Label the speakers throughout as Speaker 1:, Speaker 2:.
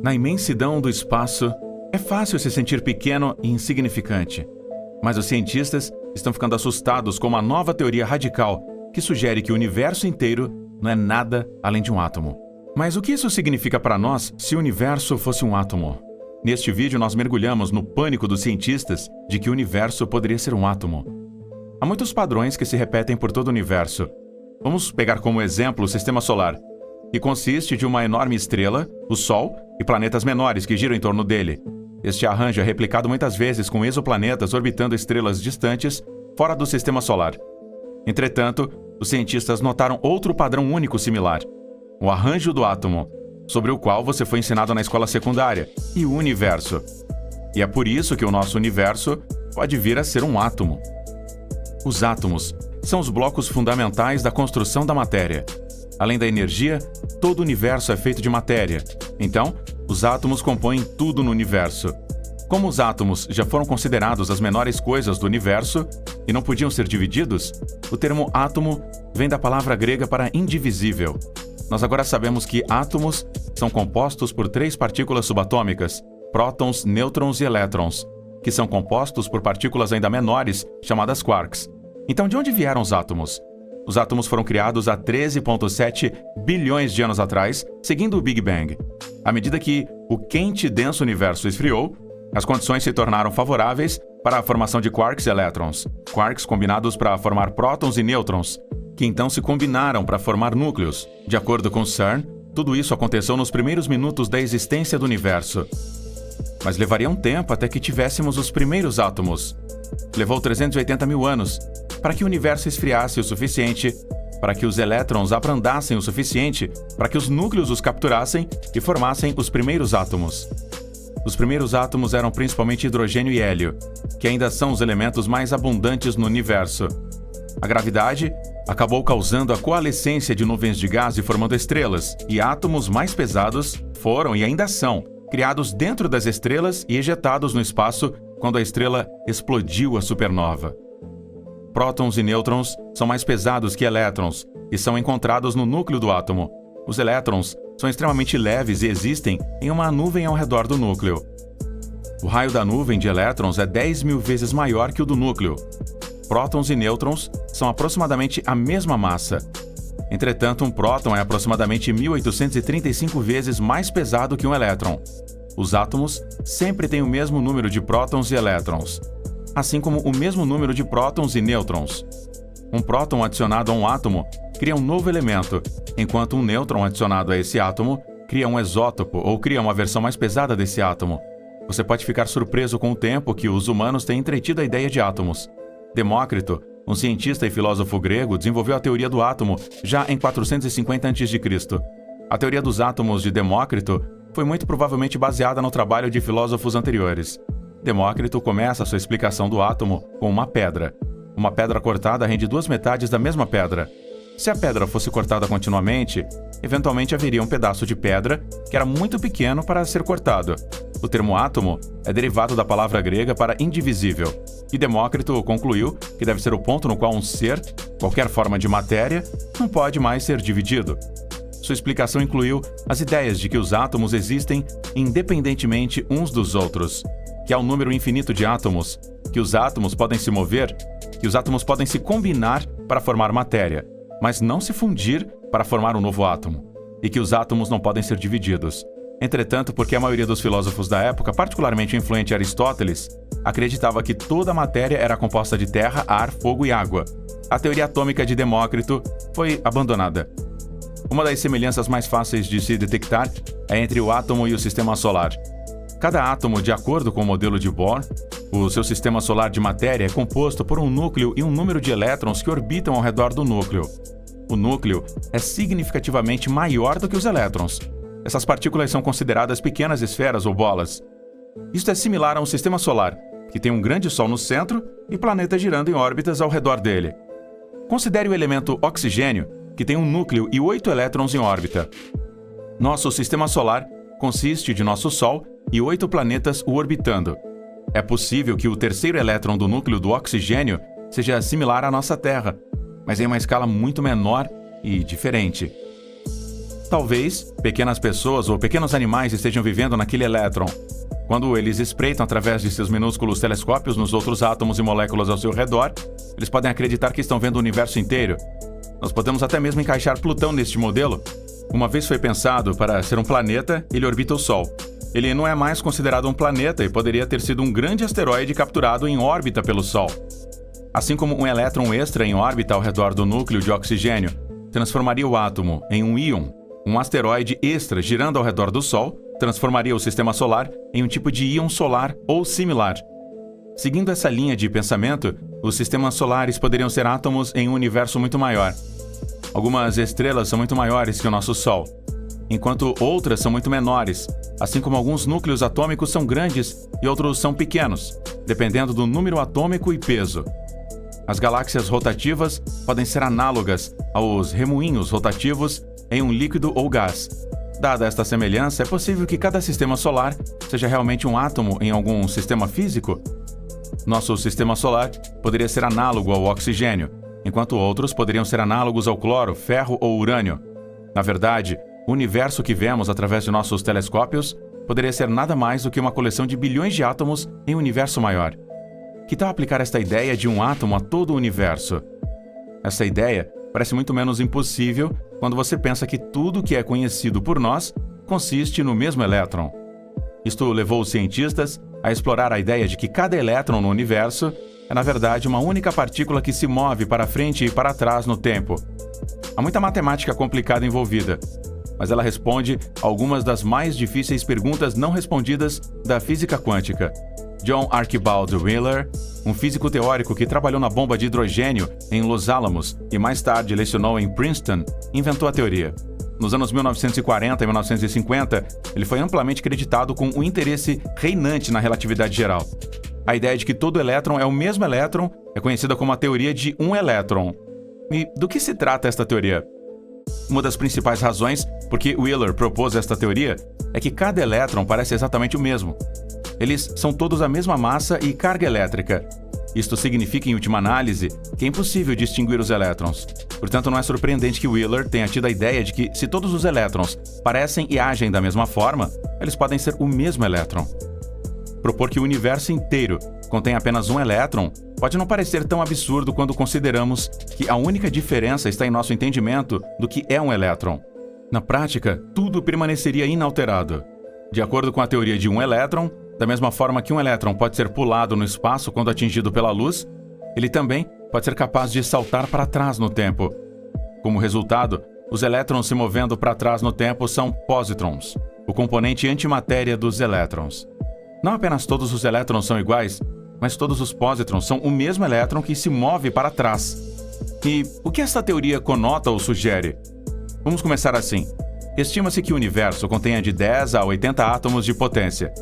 Speaker 1: Na imensidão do espaço, é fácil se sentir pequeno e insignificante. Mas os cientistas estão ficando assustados com uma nova teoria radical que sugere que o universo inteiro não é nada além de um átomo. Mas o que isso significa para nós se o universo fosse um átomo? Neste vídeo nós mergulhamos no pânico dos cientistas de que o universo poderia ser um átomo. Há muitos padrões que se repetem por todo o universo. Vamos pegar como exemplo o Sistema Solar, que consiste de uma enorme estrela, o Sol, e planetas menores que giram em torno dele. Este arranjo é replicado muitas vezes com exoplanetas orbitando estrelas distantes fora do Sistema Solar. Entretanto, os cientistas notaram outro padrão único similar: o arranjo do átomo, sobre o qual você foi ensinado na escola secundária, e o universo. E é por isso que o nosso universo pode vir a ser um átomo. Os átomos são os blocos fundamentais da construção da matéria. Além da energia, todo o universo é feito de matéria. Então, os átomos compõem tudo no universo. Como os átomos já foram considerados as menores coisas do universo e não podiam ser divididos, o termo átomo vem da palavra grega para indivisível. Nós agora sabemos que átomos são compostos por 3 partículas subatômicas, prótons, nêutrons e elétrons, que são compostos por partículas ainda menores, chamadas quarks. Então, de onde vieram os átomos? Os átomos foram criados há 13,7 bilhões de anos atrás, seguindo o Big Bang. À medida que o quente e denso universo esfriou, as condições se tornaram favoráveis para a formação de quarks e elétrons, quarks combinados para formar prótons e nêutrons, que então se combinaram para formar núcleos. De acordo com CERN, tudo isso aconteceu nos primeiros minutos da existência do universo. Mas levaria um tempo até que tivéssemos os primeiros átomos. Levou 380 mil anos para que o universo esfriasse o suficiente, para que os elétrons abrandassem o suficiente, para que os núcleos os capturassem e formassem os primeiros átomos. Os primeiros átomos eram principalmente hidrogênio e hélio, que ainda são os elementos mais abundantes no universo. A gravidade acabou causando a coalescência de nuvens de gás e formando estrelas, e átomos mais pesados foram e ainda são criados dentro das estrelas e ejetados no espaço quando a estrela explodiu a supernova. Prótons e nêutrons são mais pesados que elétrons e são encontrados no núcleo do átomo. Os elétrons são extremamente leves e existem em uma nuvem ao redor do núcleo. O raio da nuvem de elétrons é 10 mil vezes maior que o do núcleo. Prótons e nêutrons são aproximadamente a mesma massa. Entretanto, um próton é aproximadamente 1.835 vezes mais pesado que um elétron. Os átomos sempre têm o mesmo número de prótons e elétrons, assim como o mesmo número de prótons e nêutrons. Um próton adicionado a um átomo cria um novo elemento, enquanto um nêutron adicionado a esse átomo cria um isótopo ou cria uma versão mais pesada desse átomo. Você pode ficar surpreso com o tempo que os humanos têm entretido a ideia de átomos. Demócrito, um cientista e filósofo grego, desenvolveu a teoria do átomo já em 450 a.C. A teoria dos átomos de Demócrito foi muito provavelmente baseada no trabalho de filósofos anteriores. Demócrito começa sua explicação do átomo com uma pedra. Uma pedra cortada rende 2 metades da mesma pedra. Se a pedra fosse cortada continuamente, eventualmente haveria um pedaço de pedra que era muito pequeno para ser cortado. O termo átomo é derivado da palavra grega para indivisível, e Demócrito concluiu que deve ser o ponto no qual um ser, qualquer forma de matéria, não pode mais ser dividido. Sua explicação incluiu as ideias de que os átomos existem independentemente uns dos outros, que há um número infinito de átomos, que os átomos podem se mover, que os átomos podem se combinar para formar matéria, mas não se fundir para formar um novo átomo, e que os átomos não podem ser divididos. Entretanto, porque a maioria dos filósofos da época, particularmente o influente Aristóteles, acreditava que toda a matéria era composta de terra, ar, fogo e água, a teoria atômica de Demócrito foi abandonada. Uma das semelhanças mais fáceis de se detectar é entre o átomo e o sistema solar. Cada átomo, de acordo com o modelo de Bohr, o seu sistema solar de matéria é composto por um núcleo e um número de elétrons que orbitam ao redor do núcleo. O núcleo é significativamente maior do que os elétrons. Essas partículas são consideradas pequenas esferas ou bolas. Isto é similar a um sistema solar, que tem um grande Sol no centro e planetas girando em órbitas ao redor dele. Considere o elemento oxigênio, que tem um núcleo e 8 elétrons em órbita. Nosso sistema solar consiste de nosso Sol e 8 planetas o orbitando. É possível que o terceiro elétron do núcleo do oxigênio seja similar à nossa Terra, mas em uma escala muito menor e diferente. Talvez pequenas pessoas ou pequenos animais estejam vivendo naquele elétron. Quando eles espreitam através de seus minúsculos telescópios nos outros átomos e moléculas ao seu redor, eles podem acreditar que estão vendo o universo inteiro. Nós podemos até mesmo encaixar Plutão neste modelo. Uma vez foi pensado para ser um planeta, ele orbita o Sol. Ele não é mais considerado um planeta e poderia ter sido um grande asteroide capturado em órbita pelo Sol. Assim como um elétron extra em órbita ao redor do núcleo de oxigênio transformaria o átomo em um íon, um asteroide extra girando ao redor do Sol transformaria o sistema solar em um tipo de íon solar ou similar. Seguindo essa linha de pensamento, os sistemas solares poderiam ser átomos em um universo muito maior. Algumas estrelas são muito maiores que o nosso Sol, enquanto outras são muito menores, assim como alguns núcleos atômicos são grandes e outros são pequenos, dependendo do número atômico e peso. As galáxias rotativas podem ser análogas aos remoinhos rotativos em um líquido ou gás. Dada esta semelhança, é possível que cada sistema solar seja realmente um átomo em algum sistema físico? Nosso sistema solar poderia ser análogo ao oxigênio, enquanto outros poderiam ser análogos ao cloro, ferro ou urânio. Na verdade, o universo que vemos através de nossos telescópios poderia ser nada mais do que uma coleção de bilhões de átomos em um universo maior. Que tal aplicar esta ideia de um átomo a todo o universo? Essa ideia parece muito menos impossível quando você pensa que tudo que é conhecido por nós consiste no mesmo elétron. Isto levou os cientistas a explorar a ideia de que cada elétron no universo é, na verdade, uma única partícula que se move para frente e para trás no tempo. Há muita matemática complicada envolvida, mas ela responde a algumas das mais difíceis perguntas não respondidas da física quântica. John Archibald Wheeler, um físico teórico que trabalhou na bomba de hidrogênio em Los Alamos e mais tarde lecionou em Princeton, inventou a teoria. Nos anos 1940 e 1950, ele foi amplamente creditado com um interesse reinante na relatividade geral. A ideia de que todo elétron é o mesmo elétron é conhecida como a teoria de um elétron. E do que se trata esta teoria? Uma das principais razões por que Wheeler propôs esta teoria é que cada elétron parece exatamente o mesmo. Eles são todos a mesma massa e carga elétrica. Isto significa, em última análise, que é impossível distinguir os elétrons. Portanto, não é surpreendente que Wheeler tenha tido a ideia de que, se todos os elétrons parecem e agem da mesma forma, eles podem ser o mesmo elétron. Propor que o universo inteiro contém apenas um elétron pode não parecer tão absurdo quando consideramos que a única diferença está em nosso entendimento do que é um elétron. Na prática, tudo permaneceria inalterado. De acordo com a teoria de um elétron, da mesma forma que um elétron pode ser pulado no espaço quando atingido pela luz, ele também pode ser capaz de saltar para trás no tempo. Como resultado, os elétrons se movendo para trás no tempo são pósitrons, o componente antimatéria dos elétrons. Não apenas todos os elétrons são iguais, mas todos os pósitrons são o mesmo elétron que se move para trás. E o que essa teoria conota ou sugere? Vamos começar assim. Estima-se que o universo contenha de 10 a 80 átomos de potência.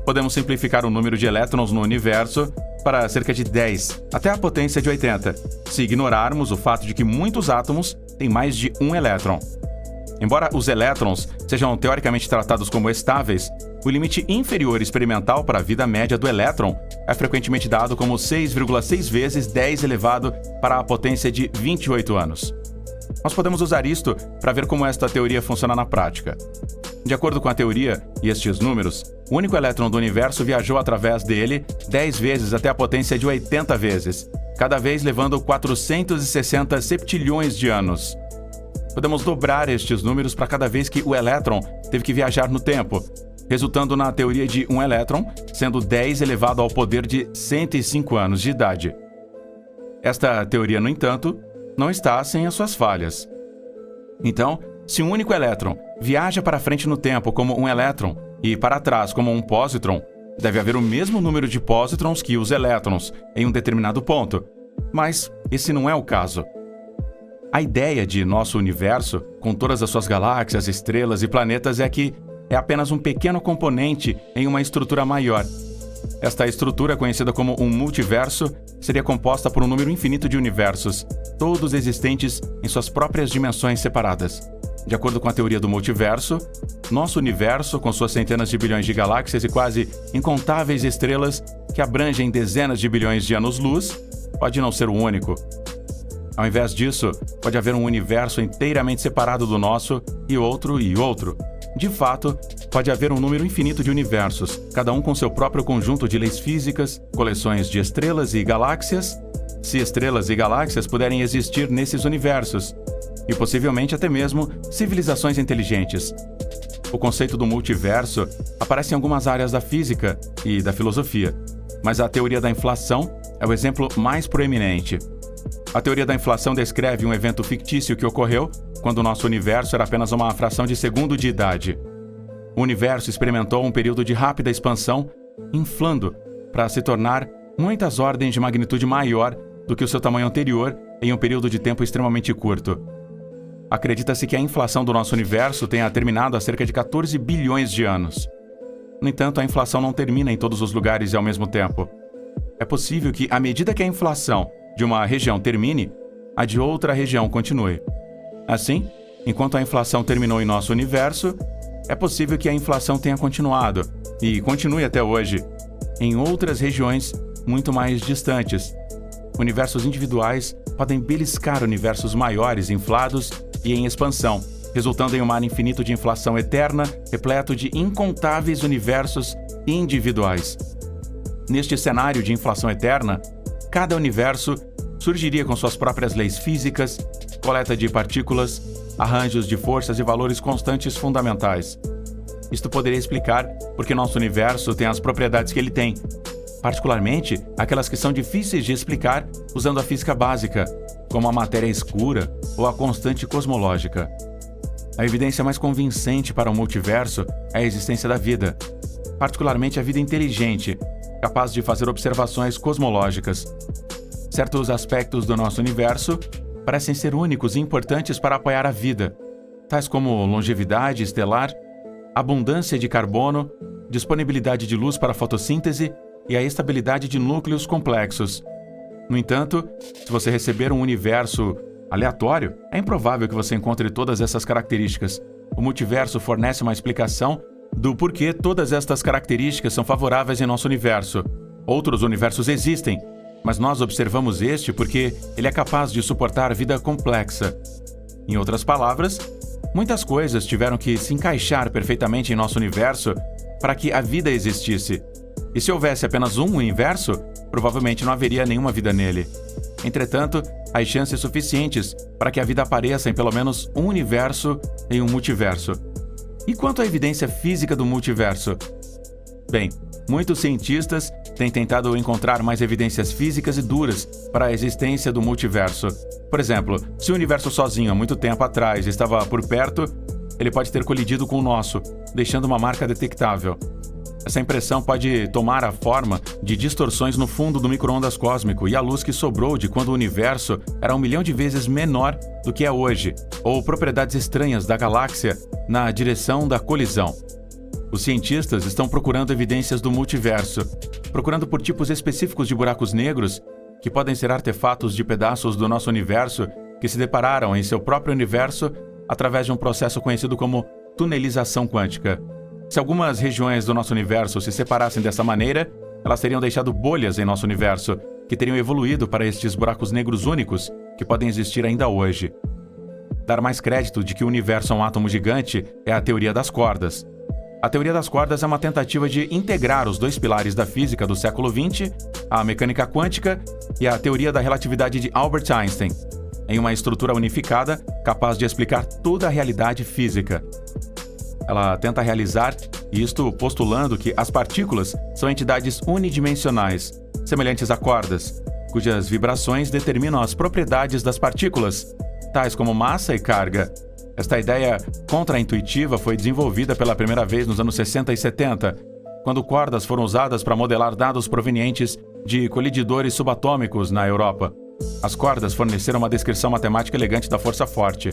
Speaker 1: Podemos simplificar o número de elétrons no universo para cerca de 10, até a potência de 80, se ignorarmos o fato de que muitos átomos têm mais de um elétron. Embora os elétrons sejam teoricamente tratados como estáveis, o limite inferior experimental para a vida média do elétron é frequentemente dado como 6,6 vezes 10 elevado para a potência de 28 anos. Nós podemos usar isto para ver como esta teoria funciona na prática. De acordo com a teoria e estes números, o único elétron do universo viajou através dele 10 vezes até a potência de 80 vezes, cada vez levando 460 septilhões de anos. Podemos dobrar estes números para cada vez que o elétron teve que viajar no tempo, resultando na teoria de um elétron sendo 10 elevado ao poder de 105 anos de idade. Esta teoria, no entanto, não está sem as suas falhas. Então, se um único elétron viaja para frente no tempo como um elétron e para trás como um pósitron, deve haver o mesmo número de pósitrons que os elétrons em um determinado ponto. Mas esse não é o caso. A ideia de nosso universo, com todas as suas galáxias, estrelas e planetas, é que é apenas um pequeno componente em uma estrutura maior. Esta estrutura, conhecida como um multiverso, seria composta por um número infinito de universos, todos existentes em suas próprias dimensões separadas. De acordo com a teoria do multiverso, nosso universo, com suas centenas de bilhões de galáxias e quase incontáveis estrelas que abrangem dezenas de bilhões de anos-luz, pode não ser o único. Ao invés disso, pode haver um universo inteiramente separado do nosso e outro e outro. De fato, pode haver um número infinito de universos, cada um com seu próprio conjunto de leis físicas, coleções de estrelas e galáxias, se estrelas e galáxias puderem existir nesses universos, e possivelmente até mesmo civilizações inteligentes. O conceito do multiverso aparece em algumas áreas da física e da filosofia, mas a teoria da inflação é o exemplo mais proeminente. A teoria da inflação descreve um evento fictício que ocorreu quando o nosso universo era apenas uma fração de segundo de idade. O universo experimentou um período de rápida expansão, inflando para se tornar muitas ordens de magnitude maior do que o seu tamanho anterior em um período de tempo extremamente curto. Acredita-se que a inflação do nosso universo tenha terminado há cerca de 14 bilhões de anos. No entanto, a inflação não termina em todos os lugares e ao mesmo tempo. É possível que, à medida que a inflação de uma região termine, a de outra região continue. Assim, enquanto a inflação terminou em nosso universo, é possível que a inflação tenha continuado, e continue até hoje, em outras regiões muito mais distantes. Universos individuais podem beliscar universos maiores inflados e em expansão, resultando em um mar infinito de inflação eterna, repleto de incontáveis universos individuais. Neste cenário de inflação eterna, cada universo surgiria com suas próprias leis físicas, coleta de partículas, arranjos de forças e valores constantes fundamentais. Isto poderia explicar por que nosso universo tem as propriedades que ele tem, particularmente aquelas que são difíceis de explicar usando a física básica, como a matéria escura ou a constante cosmológica. A evidência mais convincente para o multiverso é a existência da vida, particularmente a vida inteligente, capaz de fazer observações cosmológicas. Certos aspectos do nosso universo parecem ser únicos e importantes para apoiar a vida, tais como longevidade estelar, abundância de carbono, disponibilidade de luz para a fotossíntese e a estabilidade de núcleos complexos. No entanto, se você receber um universo aleatório, é improvável que você encontre todas essas características. O multiverso fornece uma explicação do porquê todas estas características são favoráveis em nosso universo. Outros universos existem, mas nós observamos este porque ele é capaz de suportar vida complexa. Em outras palavras, muitas coisas tiveram que se encaixar perfeitamente em nosso universo para que a vida existisse. E se houvesse apenas um universo, provavelmente não haveria nenhuma vida nele. Entretanto, há chances suficientes para que a vida apareça em pelo menos um universo em um multiverso. E quanto à evidência física do multiverso? Bem, muitos cientistas têm tentado encontrar mais evidências físicas e duras para a existência do multiverso. Por exemplo, se o universo sozinho há muito tempo atrás estava por perto, ele pode ter colidido com o nosso, deixando uma marca detectável. Essa impressão pode tomar a forma de distorções no fundo do micro-ondas cósmico e a luz que sobrou de quando o universo era 1 milhão de vezes menor do que é hoje, ou propriedades estranhas da galáxia na direção da colisão. Os cientistas estão procurando evidências do multiverso, procurando por tipos específicos de buracos negros que podem ser artefatos de pedaços do nosso universo que se depararam em seu próprio universo através de um processo conhecido como tunelização quântica. Se algumas regiões do nosso universo se separassem dessa maneira, elas teriam deixado bolhas em nosso universo, que teriam evoluído para estes buracos negros únicos que podem existir ainda hoje. Dar mais crédito de que o universo é um átomo gigante é a teoria das cordas. A teoria das cordas é uma tentativa de integrar os dois pilares da física do século XX, a mecânica quântica e a teoria da relatividade de Albert Einstein, em uma estrutura unificada capaz de explicar toda a realidade física. Ela tenta realizar isto postulando que as partículas são entidades unidimensionais, semelhantes a cordas, cujas vibrações determinam as propriedades das partículas, tais como massa e carga. Esta ideia contra-intuitiva foi desenvolvida pela primeira vez nos anos 60 e 70, quando cordas foram usadas para modelar dados provenientes de colididores subatômicos na Europa. As cordas forneceram uma descrição matemática elegante da força forte,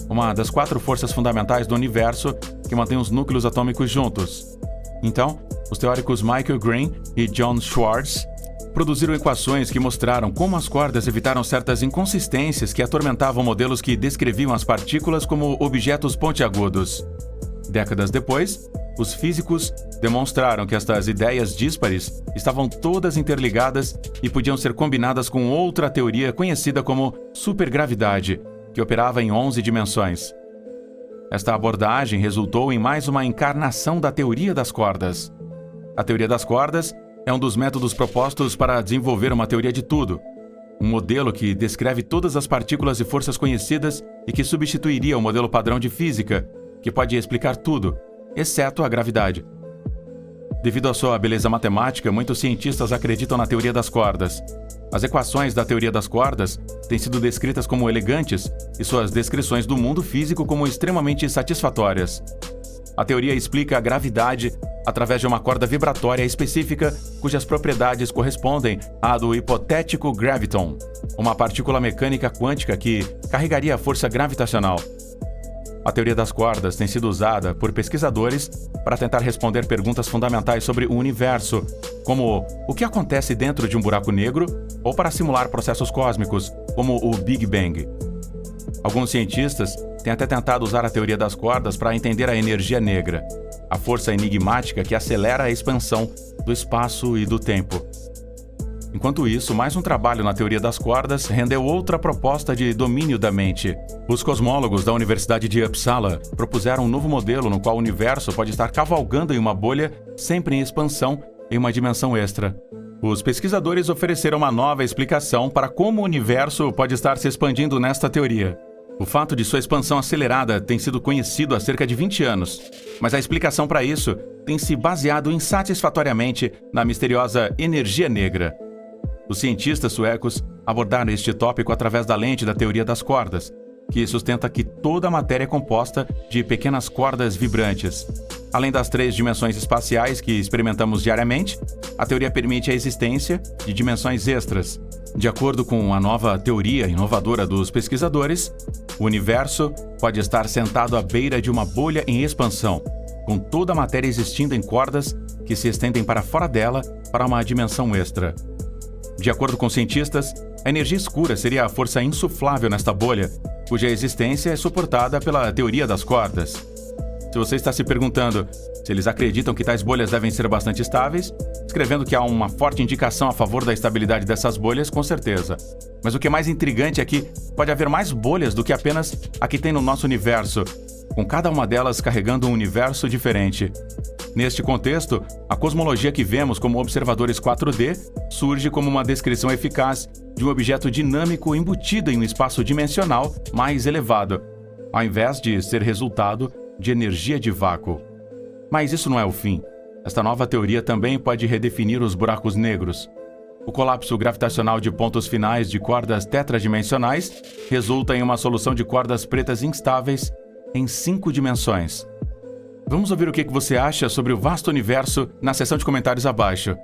Speaker 1: uma das 4 forças fundamentais do universo que mantém os núcleos atômicos juntos. Então, os teóricos Michael Green e John Schwartz produziram equações que mostraram como as cordas evitaram certas inconsistências que atormentavam modelos que descreviam as partículas como objetos pontiagudos. Décadas depois, os físicos demonstraram que estas ideias díspares estavam todas interligadas e podiam ser combinadas com outra teoria conhecida como supergravidade, que operava em 11 dimensões. Esta abordagem resultou em mais uma encarnação da teoria das cordas. A teoria das cordas é um dos métodos propostos para desenvolver uma teoria de tudo, um modelo que descreve todas as partículas e forças conhecidas e que substituiria o modelo padrão de física, que pode explicar tudo, exceto a gravidade. Devido à sua beleza matemática, muitos cientistas acreditam na teoria das cordas. As equações da teoria das cordas têm sido descritas como elegantes e suas descrições do mundo físico como extremamente satisfatórias. A teoria explica a gravidade através de uma corda vibratória específica cujas propriedades correspondem à do hipotético graviton, uma partícula mecânica quântica que carregaria a força gravitacional. A teoria das cordas tem sido usada por pesquisadores para tentar responder perguntas fundamentais sobre o universo, como o que acontece dentro de um buraco negro, ou para simular processos cósmicos, como o Big Bang. Alguns cientistas têm até tentado usar a teoria das cordas para entender a energia negra, a força enigmática que acelera a expansão do espaço e do tempo. Enquanto isso, mais um trabalho na teoria das cordas rendeu outra proposta de domínio da mente. Os cosmólogos da Universidade de Uppsala propuseram um novo modelo no qual o universo pode estar cavalgando em uma bolha, sempre em expansão, em uma dimensão extra. Os pesquisadores ofereceram uma nova explicação para como o universo pode estar se expandindo nesta teoria. O fato de sua expansão acelerada tem sido conhecido há cerca de 20 anos, mas a explicação para isso tem se baseado insatisfatoriamente na misteriosa energia negra. Os cientistas suecos abordaram este tópico através da lente da teoria das cordas, que sustenta que toda a matéria é composta de pequenas cordas vibrantes. Além das 3 dimensões espaciais que experimentamos diariamente, a teoria permite a existência de dimensões extras. De acordo com a nova teoria inovadora dos pesquisadores, o universo pode estar sentado à beira de uma bolha em expansão, com toda a matéria existindo em cordas que se estendem para fora dela para uma dimensão extra. De acordo com cientistas, a energia escura seria a força insuflável nesta bolha, cuja existência é suportada pela teoria das cordas. Se você está se perguntando se eles acreditam que tais bolhas devem ser bastante estáveis, escrevendo que há uma forte indicação a favor da estabilidade dessas bolhas, com certeza. Mas o que é mais intrigante é que pode haver mais bolhas do que apenas a que tem no nosso universo, com cada uma delas carregando um universo diferente. Neste contexto, a cosmologia que vemos como observadores 4D surge como uma descrição eficaz de um objeto dinâmico embutido em um espaço dimensional mais elevado, ao invés de ser resultado de energia de vácuo. Mas isso não é o fim. Esta nova teoria também pode redefinir os buracos negros. O colapso gravitacional de pontos finais de cordas tetradimensionais resulta em uma solução de cordas pretas instáveis em 5 dimensões. Vamos ouvir o que você acha sobre o vasto universo na seção de comentários abaixo.